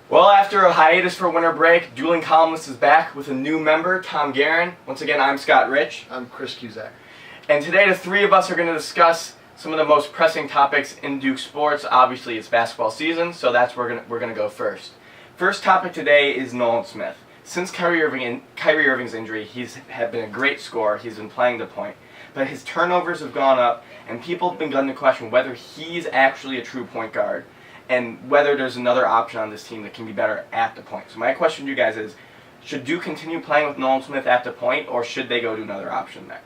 Well, after a hiatus for winter break, Dueling Columnists is back with a new member, Tom Gieryn. Once again, I'm Scott Rich. I'm Chris Cusack. And today the three of us are going to discuss some of the most pressing topics in Duke sports. Obviously, it's basketball season, so that's where we're going to go first. First topic today is Nolan Smith. Since Kyrie Irving's injury, he's been a great scorer. He's been playing the point. But his turnovers have gone up, and people have begun to question whether he's actually a true point guard and whether there's another option on this team that can be better at the point. So my question to you guys is, should Duke continue playing with Nolan Smith at the point, or should they go to another option there?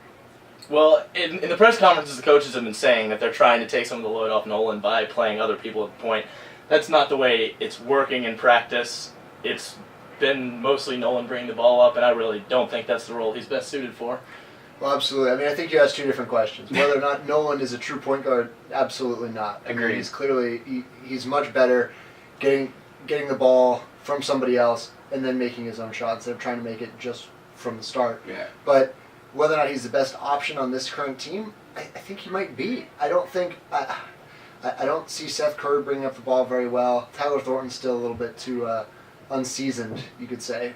Well, in the press conferences, the coaches have been saying that they're trying to take some of the load off Nolan by playing other people at the point. That's not the way it's working in practice. It's been mostly Nolan bringing the ball up, and I really don't think that's the role he's best suited for. Well, absolutely. I mean, I think you asked two different questions. Whether or not Nolan is a true point guard, absolutely not. I mean, he's clearly he's much better getting the ball from somebody else and then making his own shot instead of trying to make it just from the start. Yeah. But whether or not he's the best option on this current team, I think he might be. I don't see Seth Curry bringing up the ball very well. Tyler Thornton's still a little bit too unseasoned, you could say.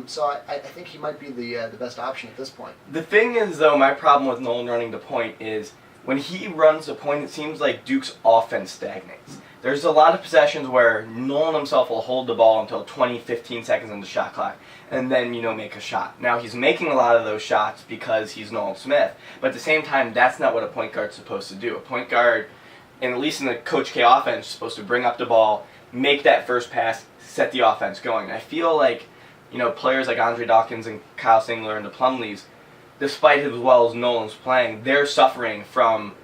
So I think he might be the best option at this point. The thing is, though, my problem with Nolan running the point is when he runs the point, it seems like Duke's offense stagnates. There's a lot of possessions where Nolan himself will hold the ball until 20, 15 seconds in the shot clock and then, make a shot. Now, he's making a lot of those shots because he's Nolan Smith, but at the same time, that's not what a point guard's supposed to do. A point guard, and at least in the Coach K offense, is supposed to bring up the ball, make that first pass, set the offense going. And I feel like players like Andre Dawkins and Kyle Singler and the Plumlees, despite as well as Nolan's playing, they're suffering from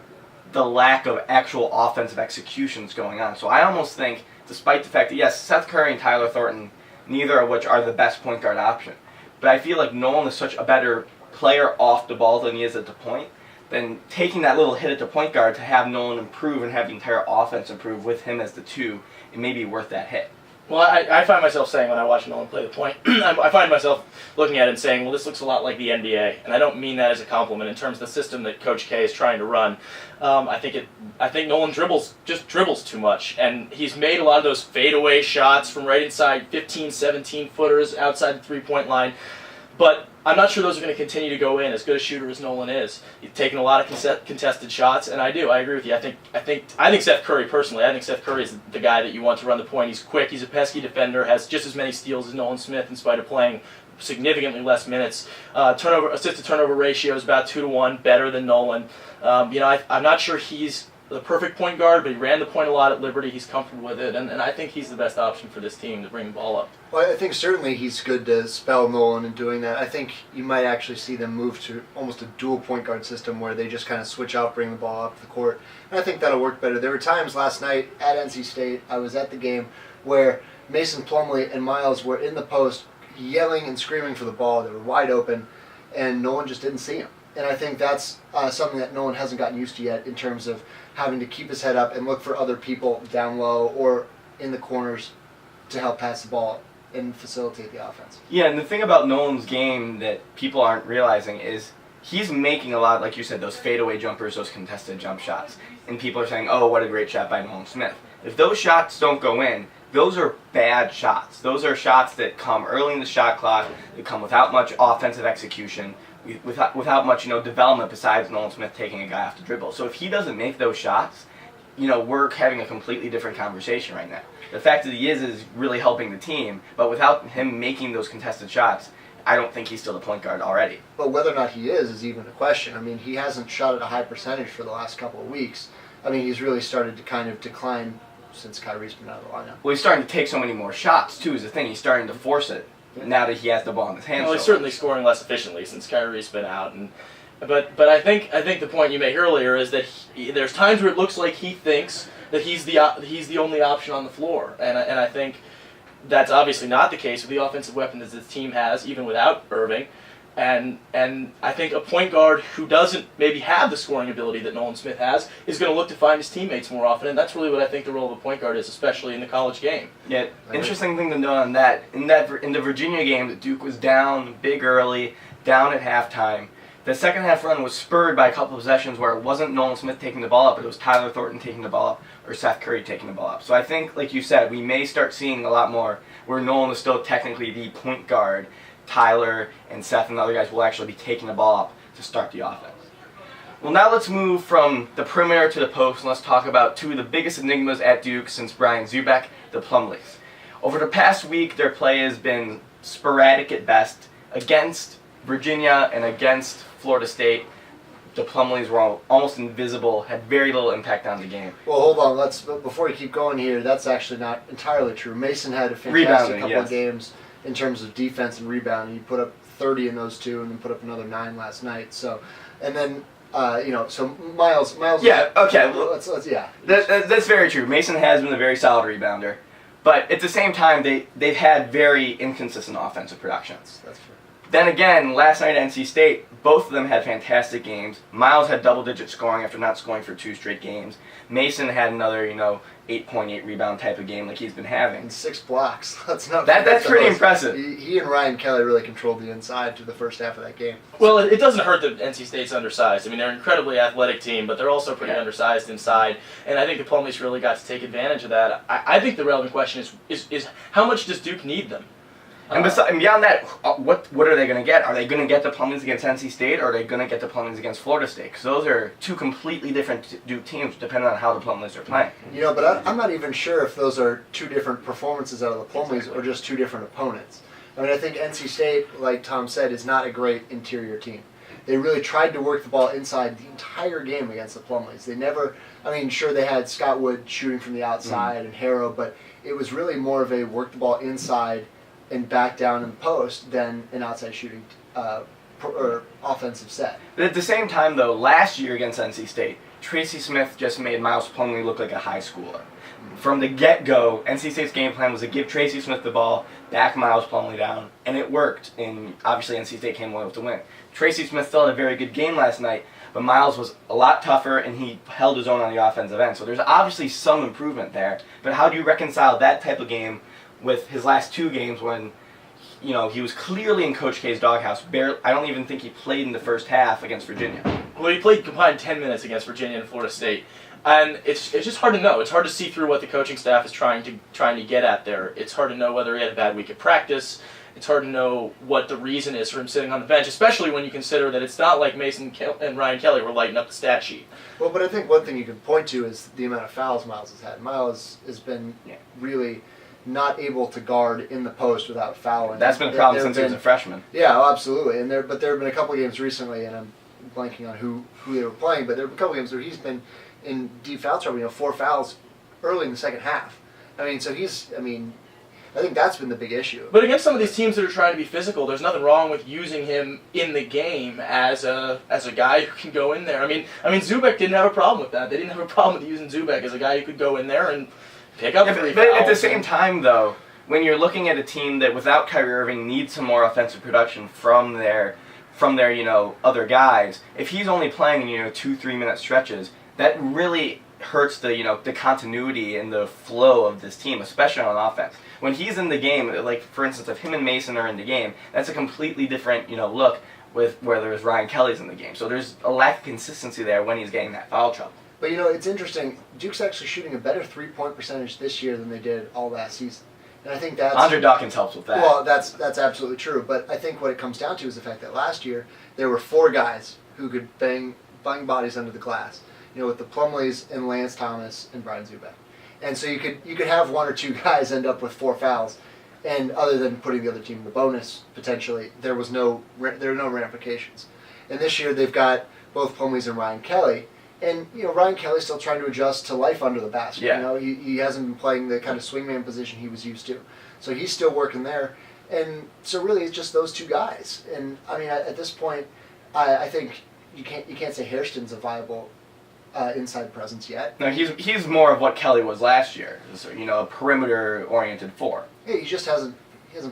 the lack of actual offensive executions going on. So I almost think, despite the fact that, yes, Seth Curry and Tyler Thornton, neither of which are the best point guard option, but I feel like Nolan is such a better player off the ball than he is at the point, then taking that little hit at the point guard to have Nolan improve and have the entire offense improve with him as the two, it may be worth that hit. Well, I find myself saying when I watch Nolan play the point, I find myself looking at it and saying, well, this looks a lot like the NBA, and I don't mean that as a compliment in terms of the system that Coach K is trying to run. I think Nolan dribbles too much, and he's made a lot of those fadeaway shots from right inside 15, 17 footers outside the three-point line, but I'm not sure those are going to continue to go in, as good a shooter as Nolan is. He's taken a lot of contested shots, and I agree with you. I think Seth Curry, personally, I think Seth Curry is the guy that you want to run the point. He's quick, he's a pesky defender, has just as many steals as Nolan Smith in spite of playing significantly less minutes. Assist to turnover ratio is about 2-to-1, better than Nolan. I'm not sure he's the perfect point guard, but he ran the point a lot at Liberty. He's comfortable with it, and I think he's the best option for this team to bring the ball up. Well, I think certainly he's good to spell Nolan in doing that. I think you might actually see them move to almost a dual point guard system where they just kind of switch out, bring the ball up the court, and I think that'll work better. There were times last night at NC State, I was at the game, where Mason Plumlee and Miles were in the post yelling and screaming for the ball. They were wide open, and Nolan just didn't see him. And I think that's something that Nolan hasn't gotten used to yet in terms of having to keep his head up and look for other people down low or in the corners to help pass the ball and facilitate the offense. Yeah, and the thing about Nolan's game that people aren't realizing is he's making a lot, like you said, those fadeaway jumpers, those contested jump shots. And people are saying, oh, what a great shot by Nolan Smith. If those shots don't go in, those are bad shots. Those are shots that come early in the shot clock, that come without much offensive execution, without much development besides Nolan Smith taking a guy off the dribble. So if he doesn't make those shots, we're having a completely different conversation right now. The fact that he is really helping the team, but without him making those contested shots, I don't think he's still the point guard already. But whether or not he is even a question. I mean, he hasn't shot at a high percentage for the last couple of weeks. I mean, he's really started to kind of decline since Kyrie's been out of the lineup. Well, he's starting to take so many more shots, too, is the thing. He's starting to force it now that he has the ball in his hands. Well, he's certainly scoring less efficiently since Kyrie's been out, but I think the point you made earlier is that there's times where it looks like he thinks that he's the only option on the floor, and I think that's obviously not the case with the offensive weapons that this team has, even without Irving. And I think a point guard who doesn't maybe have the scoring ability that Nolan Smith has is going to look to find his teammates more often, and that's really what I think the role of a point guard is, especially in the college game. Yeah, interesting thing to note on that, in the Virginia game, that Duke was down big early, down at halftime. The second half run was spurred by a couple of possessions where it wasn't Nolan Smith taking the ball up, but it was Tyler Thornton taking the ball up or Seth Curry taking the ball up. So I think, like you said, we may start seeing a lot more where Nolan is still technically the point guard. Tyler and Seth and the other guys will actually be taking the ball up to start the offense. Well, now let's move from the perimeter to the post, and let's talk about two of the biggest enigmas at Duke since Brian Zuback, the Plumlees. Over the past week, their play has been sporadic at best. Against Virginia and against Florida State, the Plumlees were almost invisible, had very little impact on the game. Well, hold on. Before we keep going here, that's actually not entirely true. Mason had a fantastic couple of games in terms of defense and rebounding. He put up 30 in those two, and then put up another 9 last night. So, and then so Miles. Yeah. Okay. Well, let's yeah. That's very true. Mason has been a very solid rebounder, but at the same time, they've had very inconsistent offensive productions. That's fair. Then again, last night at NC State, both of them had fantastic games. Miles had double-digit scoring after not scoring for 2 straight games. Mason had another, 8.8 rebound type of game like he's been having. And 6 blocks. That's pretty impressive. He and Ryan Kelly really controlled the inside through the first half of that game. Well, it doesn't hurt that NC State's undersized. I mean, they're an incredibly athletic team, but they're also pretty undersized inside. And I think the Plumlees really got to take advantage of that. I think the relevant question is how much does Duke need them? And beyond that, what are they going to get? Are they going to get the Plumlees against NC State, or are they going to get the Plumlees against Florida State? Because those are two completely different Duke teams, depending on how the Plumlees are playing. But I'm not even sure if those are 2 different performances out of the Plumlees or just 2 different opponents. I mean, I think NC State, like Tom said, is not a great interior team. They really tried to work the ball inside the entire game against the Plumlees. They never, sure they had Scott Wood shooting from the outside and Harrow, but it was really more of a work the ball inside and back down in the post than an outside shooting or offensive set. But at the same time, though, last year against NC State, Tracy Smith just made Miles Plumlee look like a high schooler. From the get-go, NC State's game plan was to give Tracy Smith the ball, back Miles Plumlee down, and it worked. And obviously NC State came away with the win. Tracy Smith still had a very good game last night, but Miles was a lot tougher, and he held his own on the offensive end. So there's obviously some improvement there. But how do you reconcile that type of game with his last 2 games when, he was clearly in Coach K's doghouse? I don't even think he played in the first half against Virginia. Well, he played combined 10 minutes against Virginia and Florida State. And it's just hard to know. It's hard to see through what the coaching staff is trying to get at there. It's hard to know whether he had a bad week of practice. It's hard to know what the reason is for him sitting on the bench, especially when you consider that it's not like Mason and Ryan Kelly were lighting up the stat sheet. Well, but I think one thing you can point to is the amount of fouls Miles has had. Miles has been really not able to guard in the post without fouling. That's been a problem since he was a freshman. Yeah, absolutely. But there have been a couple of games recently, and I'm blanking on who they were playing, but there have been a couple of games where he's been in deep foul trouble, 4 fouls early in the second half. So I think that's been the big issue. But against some of these teams that are trying to be physical, there's nothing wrong with using him in the game as a guy who can go in there. I mean Zubac didn't have a problem with that. They didn't have a problem with using Zubac as a guy who could go in there and pick up 3 but fouls. At the same time, though, when you're looking at a team that without Kyrie Irving needs some more offensive production from their other guys, if he's only playing in 2-3 minute stretches, that really hurts the continuity and the flow of this team, especially on offense. When he's in the game, like for instance, if him and Mason are in the game, that's a completely different look with where there's Ryan Kelly's in the game. So there's a lack of consistency there when he's getting that foul trouble. But it's interesting. Duke's actually shooting a better 3-point percentage this year than they did all last season, and I think that's Andre Dawkins helps with that. Well, that's absolutely true. But I think what it comes down to is the fact that last year there were 4 guys who could bang bodies under the glass. With the Plumlees and Lance Thomas and Brian Zubac, and so you could have 1 or 2 guys end up with 4 fouls, and other than putting the other team in the bonus potentially, there were no ramifications. And this year they've got both Plumlees and Ryan Kelly. And Ryan Kelly's still trying to adjust to life under the basket. Yeah. He hasn't been playing the kind of swingman position he was used to, so he's still working there. And so really, it's just those 2 guys. And at this point, I think you can't say Hairston's a viable inside presence yet. No, he's more of what Kelly was last year. So, a perimeter-oriented 4. Yeah, he just hasn't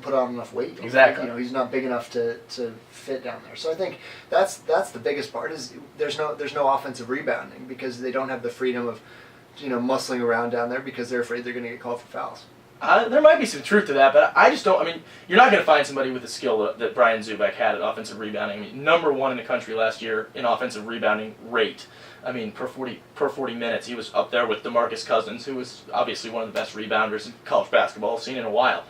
put on enough weight. Exactly. He's not big enough to fit down there. So I think that's the biggest part is there's no offensive rebounding because they don't have the freedom of muscling around down there because they're afraid they're going to get called for fouls. There might be some truth to that, but I just don't. I mean, you're not going to find somebody with the skill that Brian Zuback had at offensive rebounding. I mean, number 1 in the country last year in offensive rebounding rate. I mean, per 40 minutes, he was up there with DeMarcus Cousins, who was obviously one of the best rebounders in college basketball I've seen in a while.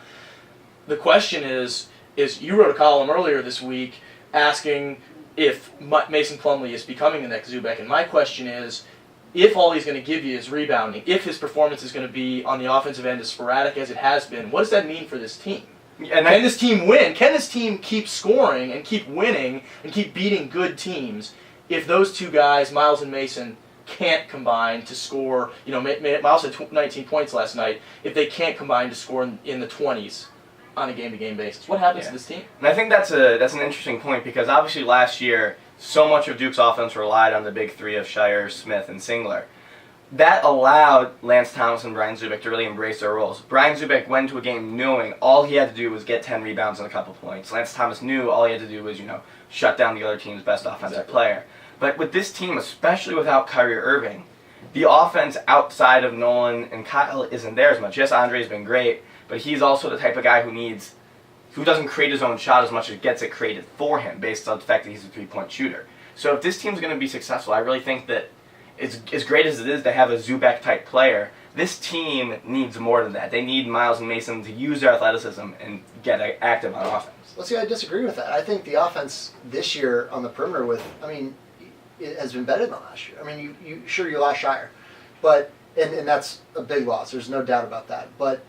The question is you wrote a column earlier this week asking if Mason Plumlee is becoming the next Zuback, and my question is, if all he's going to give you is rebounding, if his performance is going to be on the offensive end as sporadic as it has been, what does that mean for this team? And can this team win? Can this team keep scoring and keep winning and keep beating good teams if those two guys, Miles and Mason, can't combine to score? You know, Miles had 19 points last night. If they can't combine to score in the 20s on a game-to-game basis, what happens to this team? And I think that's an interesting point, because obviously last year so much of Duke's offense relied on the big three of Shire, Smith, and Singler. That allowed Lance Thomas and Brian Zuback to really embrace their roles. Brian Zuback went to a game knowing all he had to do was get 10 rebounds and a couple points. Lance Thomas knew all he had to do was, shut down the other team's best offensive player. But with this team, especially without Kyrie Irving, the offense outside of Nolan and Kyle isn't there as much. Yes, Andre's been great, but he's also the type of guy who doesn't create his own shot as much as gets it created for him based on the fact that he's a three-point shooter. So if this team's going to be successful, I really think that as great as it is to have a Zuback-type player, this team needs more than that. They need Miles and Mason to use their athleticism and get active on offense. Well, see, I disagree with that. I think the offense this year on the perimeter it has been better than last year. I mean, you lost Shire, but and that's a big loss. There's no doubt about that. But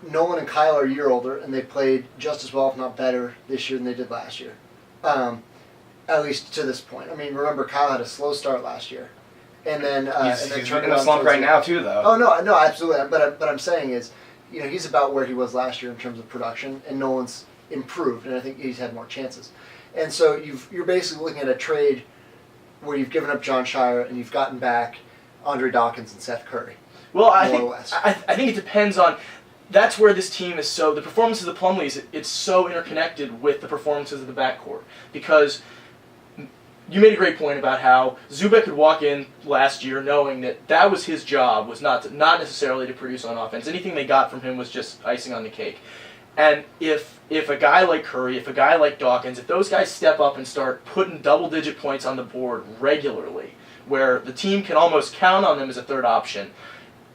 Nolan and Kyle are a year older, and they played just as well, if not better, this year than they did last year. At least to this point. I mean, remember, Kyle had a slow start last year, and then he's in a slump right now too, though. Oh no, absolutely. But I'm saying is, he's about where he was last year in terms of production, and Nolan's improved, and I think he's had more chances. And so you're basically looking at a trade where you've given up John Shire and you've gotten back Andre Dawkins and Seth Curry. Well, I think it depends on. That's where this team is the performances of the Plumlees, it's so interconnected with the performances of the backcourt. Because you made a great point about how Zuback could walk in last year knowing that was his job, was not necessarily to produce on offense. Anything they got from him was just icing on the cake. And if a guy like Curry, if a guy like Dawkins, if those guys step up and start putting double-digit points on the board regularly, where the team can almost count on them as a third option,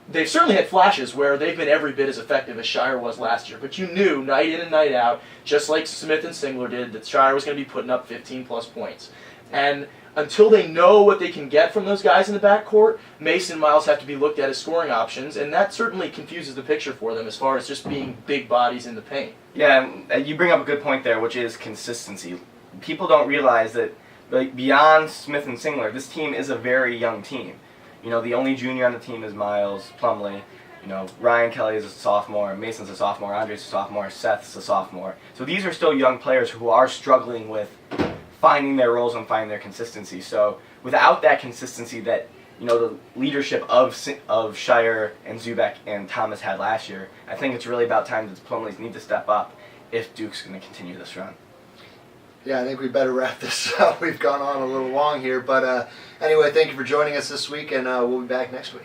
they've certainly had flashes where they've been every bit as effective as Shire was last year. But you knew, night in and night out, just like Smith and Singler did, that Shire was going to be putting up 15-plus points. And until they know what they can get from those guys in the backcourt, Mason and Miles have to be looked at as scoring options, and that certainly confuses the picture for them as far as just being big bodies in the paint. Yeah, you bring up a good point there, which is consistency. People don't realize that beyond Smith and Singler, this team is a very young team. The only junior on the team is Miles Plumlee. Ryan Kelly is a sophomore, Mason's a sophomore, Andre's a sophomore, Seth's a sophomore. So these are still young players who are struggling with finding their roles and finding their consistency. So without that consistency that the leadership of Shire and Zuback and Thomas had last year, I think it's really about time that the Plumlees need to step up if Duke's going to continue this run. Yeah, I think we better wrap this up. We've gone on a little long here, but anyway, thank you for joining us this week, and we'll be back next week.